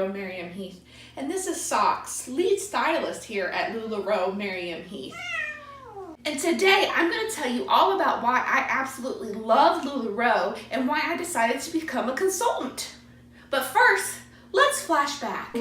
LuLaRoe Merriam Heath, and this is Socks, lead stylist here at LuLaRoe Merriam Heath. And today I'm going to tell you all about why I absolutely love LuLaRoe and why I decided to become a consultant. But first, let's flash back.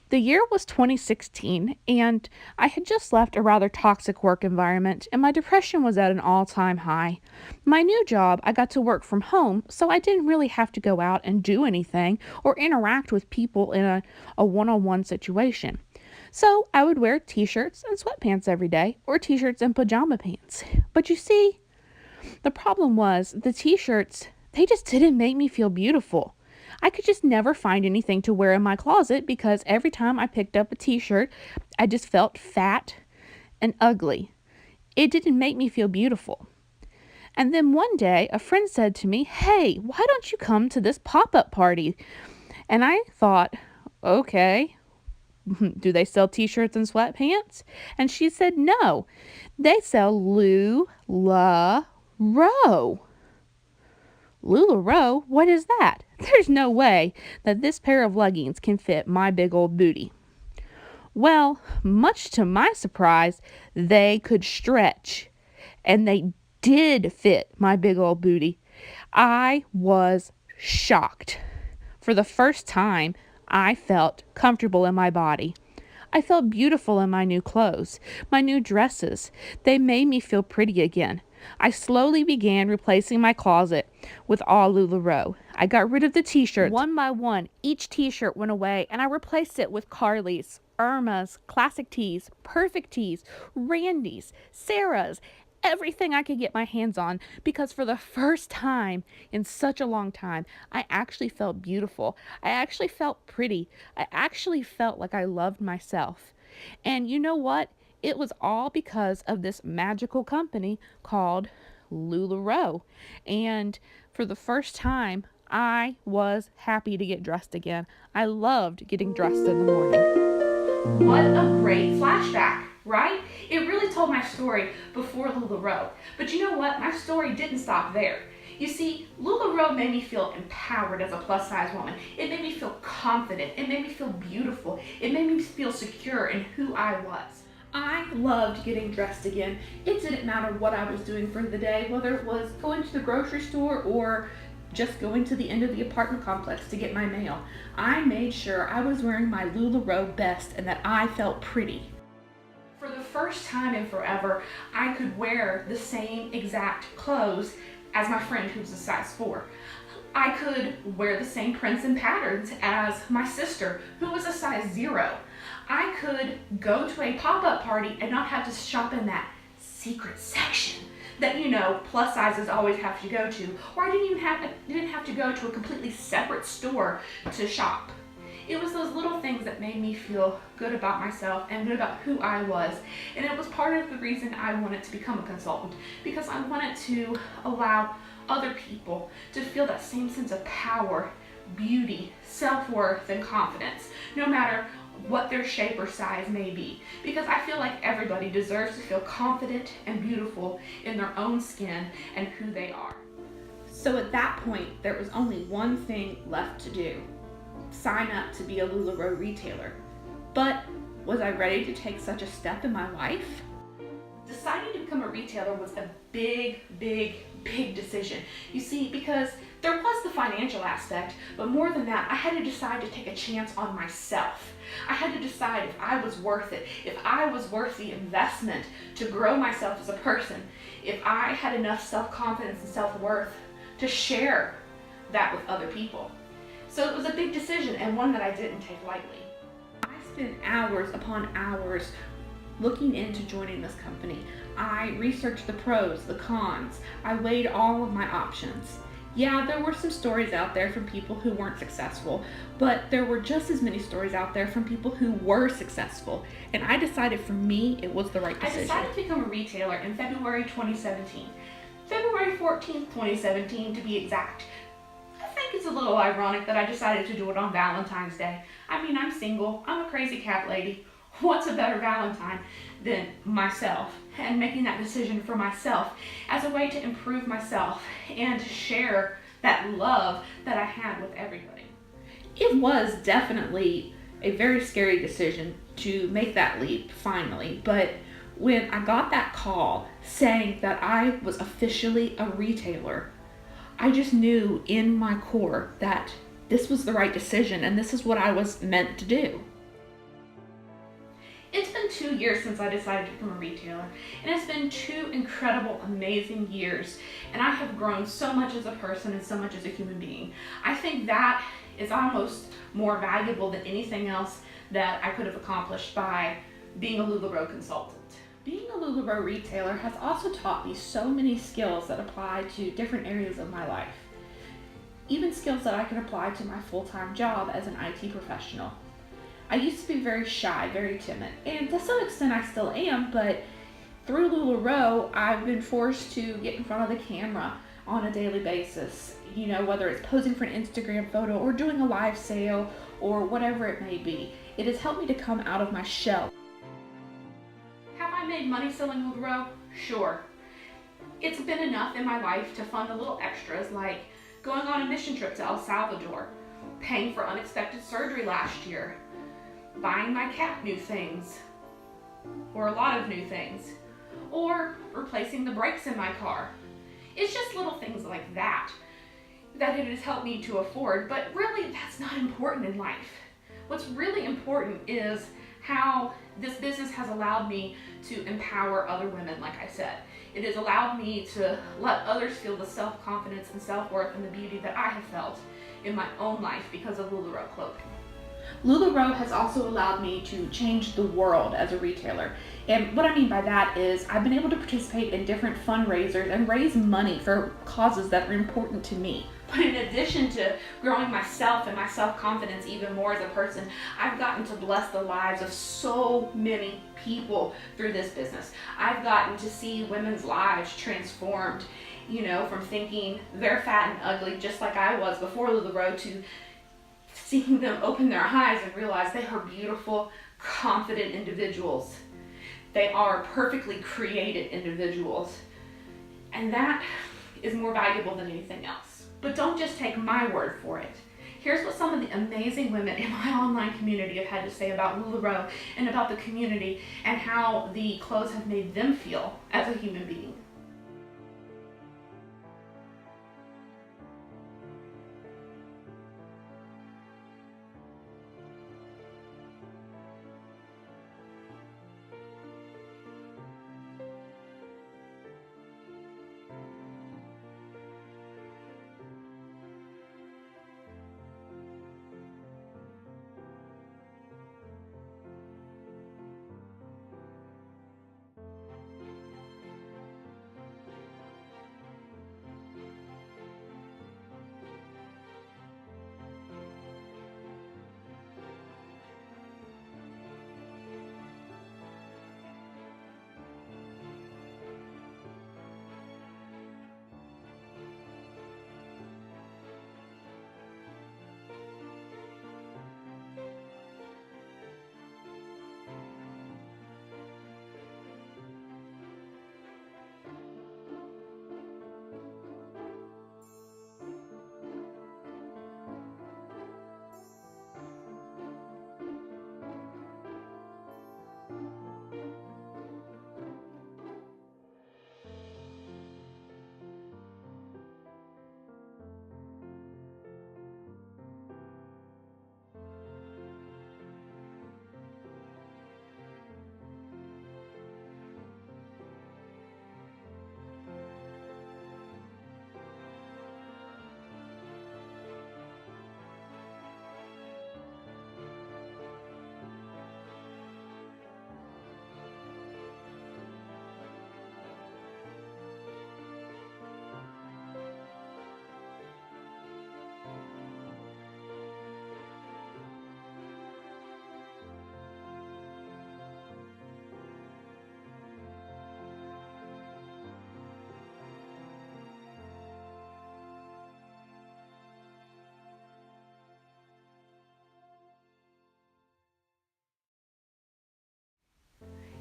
The year was 2016, and I had just left a rather toxic work environment, and my depression was at an all-time high. My new job, I got to work from home, so I didn't really have to go out and do anything or interact with people in a one-on-one situation. So I would wear t-shirts and sweatpants every day, or t-shirts and pajama pants. But you see, the problem was the t-shirts, they just didn't make me feel beautiful. I could just never find anything to wear in my closet because every time I picked up a t-shirt, I just felt fat and ugly. It didn't make me feel beautiful. And then one day, a friend said to me, "Hey, why don't you come to this pop-up party?" And I thought, okay, do they sell t-shirts and sweatpants? And she said, no, they sell LuLaRoe. LuLaRoe? What is that? There's no way that this pair of leggings can fit my big old booty. Well, much to my surprise, they could stretch, and they did fit my big old booty. I was shocked. For the first time, I felt comfortable in my body. I felt beautiful in my new clothes, my new dresses. They made me feel pretty again. I slowly began replacing my closet with all LuLaRoe. I got rid of the t-shirts. One by one, each t-shirt went away, and I replaced it with Carly's, Irma's, Classic Tees, Perfect Tees, Randy's, Sarah's, everything I could get my hands on, because for the first time in such a long time, I actually felt beautiful. I actually felt pretty. I actually felt like I loved myself. And you know what? It was all because of this magical company called LuLaRoe. And for the first time, I was happy to get dressed again. I loved getting dressed in the morning. What a great flashback, right? It really told my story before LuLaRoe. But you know what? My story didn't stop there. You see, LuLaRoe made me feel empowered as a plus-size woman. It made me feel confident. It made me feel beautiful. It made me feel secure in who I was. I loved getting dressed again. It didn't matter what I was doing for the day, whether it was going to the grocery store or just going to the end of the apartment complex to get my mail. I made sure I was wearing my LuLaRoe best and that I felt pretty. For the first time in forever, I could wear the same exact clothes as my friend who's a size 4. I could wear the same prints and patterns as my sister who was a size 0. I could go to a pop-up party and not have to shop in that secret section that, you know, plus sizes always have to go to, or I didn't have to go to a completely separate store to shop. It was those little things that made me feel good about myself and good about who I was. And it was part of the reason I wanted to become a consultant, because I wanted to allow other people to feel that same sense of power, beauty, self-worth, and confidence, no matter what their shape or size may be, because I feel like everybody deserves to feel confident and beautiful in their own skin and who they are. So at that point, there was only one thing left to do: sign up to be a LuLaRoe retailer. But was I ready to take such a step in my life? Deciding to become a retailer was a big decision. You see, because there was the financial aspect, but more than that, I had to decide to take a chance on myself. I had to decide if I was worth it, if I was worth the investment to grow myself as a person, if I had enough self-confidence and self-worth to share that with other people. So it was a big decision, and one that I didn't take lightly. I spent hours upon hours looking into joining this company. I researched the pros, the cons. I weighed all of my options. Yeah, there were some stories out there from people who weren't successful, but there were just as many stories out there from people who were successful. And I decided for me, it was the right decision. I decided to become a retailer in February 2017. February 14th, 2017 to be exact. I think it's a little ironic that I decided to do it on Valentine's Day. I mean, I'm single, I'm a crazy cat lady. What's a better Valentine than myself, and making that decision for myself as a way to improve myself and to share that love that I had with everybody. It was definitely a very scary decision to make that leap finally, but when I got that call saying that I was officially a retailer, I just knew in my core that this was the right decision and this is what I was meant to do. It's been 2 years since I decided to become a retailer, and it's been 2 incredible, amazing years, and I have grown so much as a person and so much as a human being. I think that is almost more valuable than anything else that I could have accomplished by being a LuLaRoe consultant. Being a LuLaRoe retailer has also taught me so many skills that apply to different areas of my life, even skills that I can apply to my full-time job as an IT professional. I used to be very shy, very timid, and to some extent I still am, but through LuLaRoe, I've been forced to get in front of the camera on a daily basis. You know, whether it's posing for an Instagram photo or doing a live sale or whatever it may be. It has helped me to come out of my shell. Have I made money selling LuLaRoe? Sure. It's been enough in my life to fund the little extras like going on a mission trip to El Salvador, paying for unexpected surgery last year, buying my cat new things, or a lot of new things, or replacing the brakes in my car. It's just little things like that it has helped me to afford, but really that's not important in life. What's really important is how this business has allowed me to empower other women, like I said. It has allowed me to let others feel the self-confidence and self-worth and the beauty that I have felt in my own life because of LuLaRoe clothing. LuLaRoe has also allowed me to change the world as a retailer. And what I mean by that is I've been able to participate in different fundraisers and raise money for causes that are important to me. But in addition to growing myself and my self-confidence even more as a person, I've gotten to bless the lives of so many people through this business. I've gotten to see women's lives transformed, you know, from thinking they're fat and ugly just like I was before LuLaRoe to seeing them open their eyes and realize they are beautiful, confident individuals. They are perfectly created individuals. And that is more valuable than anything else. But don't just take my word for it. Here's what some of the amazing women in my online community have had to say about LuLaRoe and about the community and how the clothes have made them feel as a human being.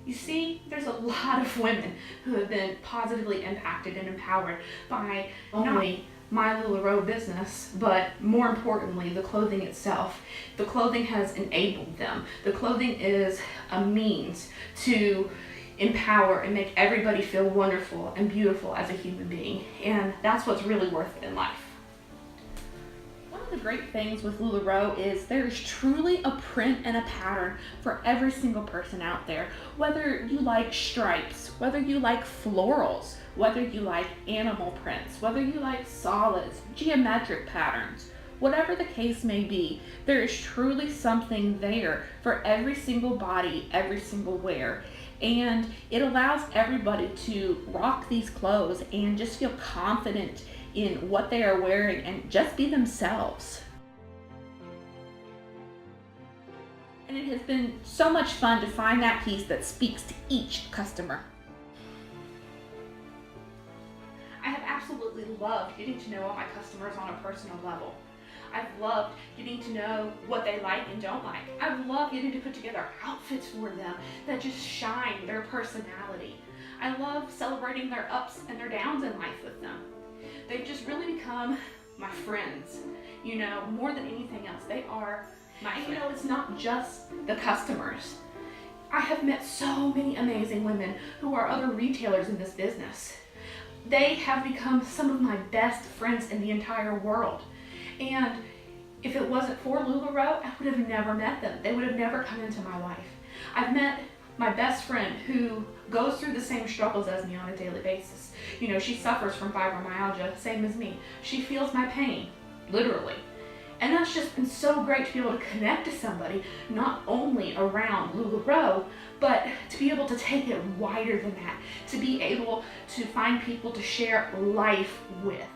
You see, there's a lot of women who have been positively impacted and empowered by not only my LuLaRoe business, but more importantly, the clothing itself. The clothing has enabled them. The clothing is a means to empower and make everybody feel wonderful and beautiful as a human being. And that's what's really worth it in life. One of the great things with LuLaRoe is there is truly a print and a pattern for every single person out there. Whether you like stripes, whether you like florals, whether you like animal prints, whether you like solids, geometric patterns, whatever the case may be, there is truly something there for every single body, every single wear. And it allows everybody to rock these clothes and just feel confident in what they are wearing and just be themselves. And it has been so much fun to find that piece that speaks to each customer. I have absolutely loved getting to know all my customers on a personal level. I've loved getting to know what they like and don't like. I've loved getting to put together outfits for them that just shine their personality. I love celebrating their ups and their downs in life with them. They've just really become my friends, more than anything else. They are my friends. It's not just the customers. I have met so many amazing women who are other retailers in this business. They have become some of my best friends in the entire world. And if it wasn't for LuLaRoe, I would have never met them. They would have never come into my life. I've met my best friend who goes through the same struggles as me on a daily basis. She suffers from fibromyalgia, same as me. She feels my pain, literally. And that's just been so great to be able to connect to somebody, not only around LuLaRoe, but to be able to take it wider than that, to be able to find people to share life with.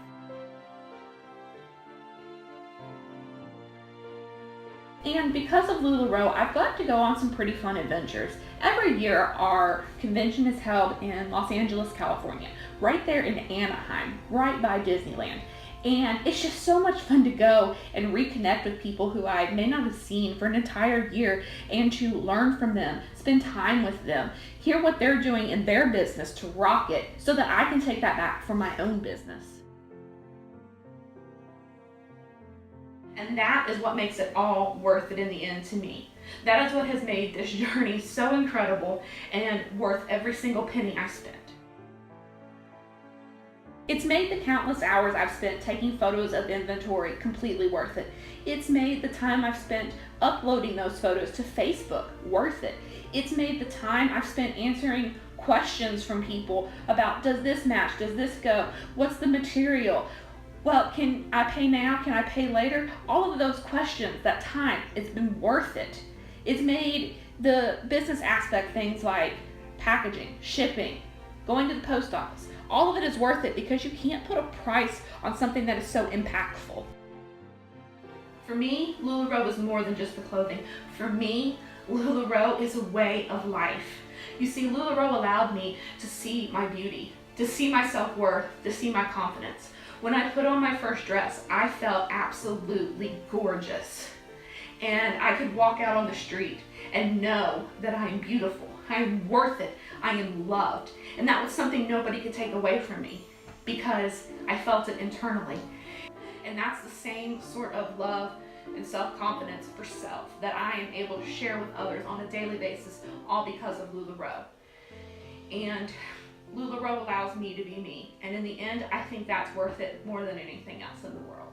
And because of LuLaRoe, I've got to go on some pretty fun adventures. Every year, our convention is held in Los Angeles, California, right there in Anaheim, right by Disneyland. And it's just so much fun to go and reconnect with people who I may not have seen for an entire year and to learn from them, spend time with them, hear what they're doing in their business to rock it so that I can take that back for my own business. And that is what makes it all worth it in the end to me. That is what has made this journey so incredible and worth every single penny I spent. It's made the countless hours I've spent taking photos of inventory completely worth it. It's made the time I've spent uploading those photos to Facebook worth it. It's made the time I've spent answering questions from people about, does this match, does this go, what's the material? Well, can I pay now? Can I pay later? All of those questions, that time, it's been worth it. It's made the business aspect, things like packaging, shipping, going to the post office, all of it is worth it because you can't put a price on something that is so impactful. For me, LuLaRoe is more than just the clothing. For me, LuLaRoe is a way of life. You see, LuLaRoe allowed me to see my beauty, to see my self-worth, to see my confidence. When I put on my first dress, I felt absolutely gorgeous. And I could walk out on the street and know that I am beautiful, I am worth it, I am loved. And that was something nobody could take away from me because I felt it internally. And that's the same sort of love and self-confidence for self that I am able to share with others on a daily basis, all because of LuLaRoe. And LuLaRoe allows me to be me. And in the end, I think that's worth it more than anything else in the world.